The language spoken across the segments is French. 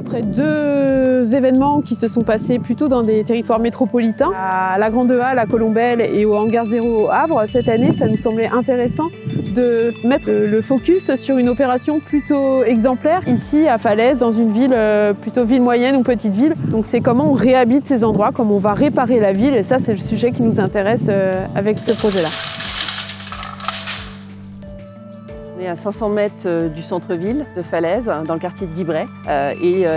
après 2 événements qui se sont passés plutôt dans des territoires métropolitains, à la Grande Halle, à Colombelles et au Hangar 0 au Havre, cette année, ça nous semblait intéressant de mettre le focus sur une opération plutôt exemplaire, ici à Falaise, dans une ville plutôt ville moyenne ou petite ville. Donc c'est comment on réhabite ces endroits, comment on va réparer la ville, et ça c'est le sujet qui nous intéresse avec ce projet-là. On est à 500 mètres du centre-ville de Falaise, dans le quartier de Guibray.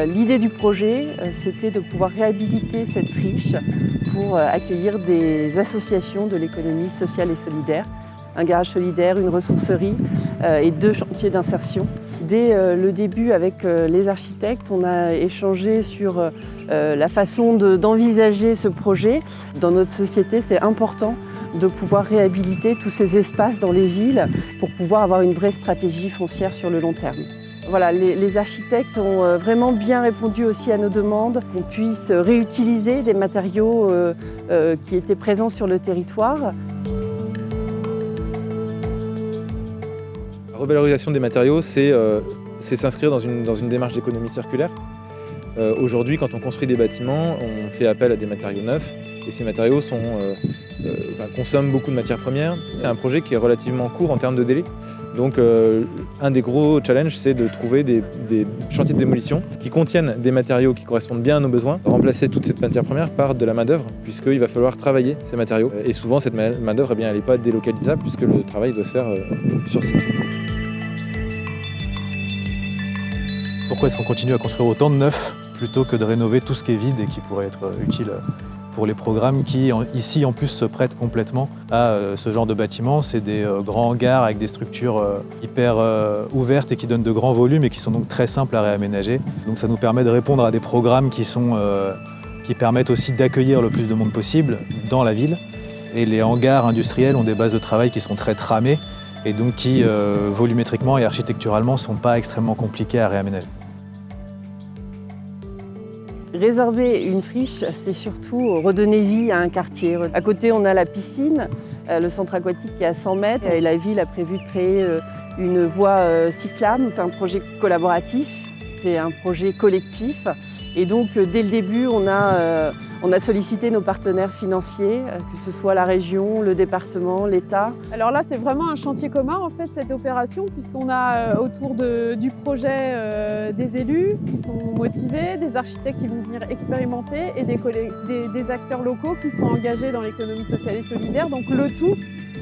L'idée du projet, c'était de pouvoir réhabiliter cette friche pour accueillir des associations de l'économie sociale et solidaire. Un garage solidaire, une ressourcerie et 2 chantiers d'insertion. Dès le début, avec les architectes, on a échangé sur la façon d'envisager ce projet. Dans notre société, c'est important de pouvoir réhabiliter tous ces espaces dans les villes pour pouvoir avoir une vraie stratégie foncière sur le long terme. Voilà, les architectes ont vraiment bien répondu aussi à nos demandes, qu'on puisse réutiliser des matériaux qui étaient présents sur le territoire. La revalorisation des matériaux, c'est s'inscrire dans une démarche d'économie circulaire. Aujourd'hui, quand on construit des bâtiments, on fait appel à des matériaux neufs et ces matériaux consomment beaucoup de matières premières. C'est un projet qui est relativement court en termes de délai. Donc un des gros challenges, c'est de trouver des chantiers de démolition qui contiennent des matériaux qui correspondent bien à nos besoins, remplacer toute cette matière première par de la main-d'œuvre, puisqu'il va falloir travailler ces matériaux. Et souvent, cette main-d'œuvre, elle n'est pas délocalisable, puisque le travail doit se faire sur site. Pourquoi est-ce qu'on continue à construire autant de neuf plutôt que de rénover tout ce qui est vide et qui pourrait être utile pour les programmes qui, ici, en plus, se prêtent complètement à ce genre de bâtiments. C'est des grands hangars avec des structures hyper ouvertes et qui donnent de grands volumes et qui sont donc très simples à réaménager. Donc ça nous permet de répondre à des programmes qui permettent aussi d'accueillir le plus de monde possible dans la ville. Et les hangars industriels ont des bases de travail qui sont très tramées et donc qui, volumétriquement et architecturalement, ne sont pas extrêmement compliqués à réaménager. Réserver une friche, c'est surtout redonner vie à un quartier. À côté, on a la piscine, le centre aquatique qui est à 100 mètres et la ville a prévu de créer une voie cyclable. C'est un projet collaboratif, c'est un projet collectif. Et donc, dès le début, on a sollicité nos partenaires financiers, que ce soit la région, le département, l'État. Alors là, c'est vraiment un chantier commun, en fait, cette opération, puisqu'on a autour du projet des élus qui sont motivés, des architectes qui vont venir expérimenter et des acteurs locaux qui sont engagés dans l'économie sociale et solidaire. Donc le tout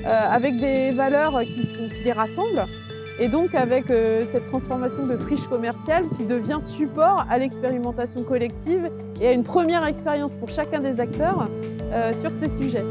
avec des valeurs qui les rassemblent. Et donc avec cette transformation de friche commerciale qui devient support à l'expérimentation collective et à une première expérience pour chacun des acteurs sur ce sujet.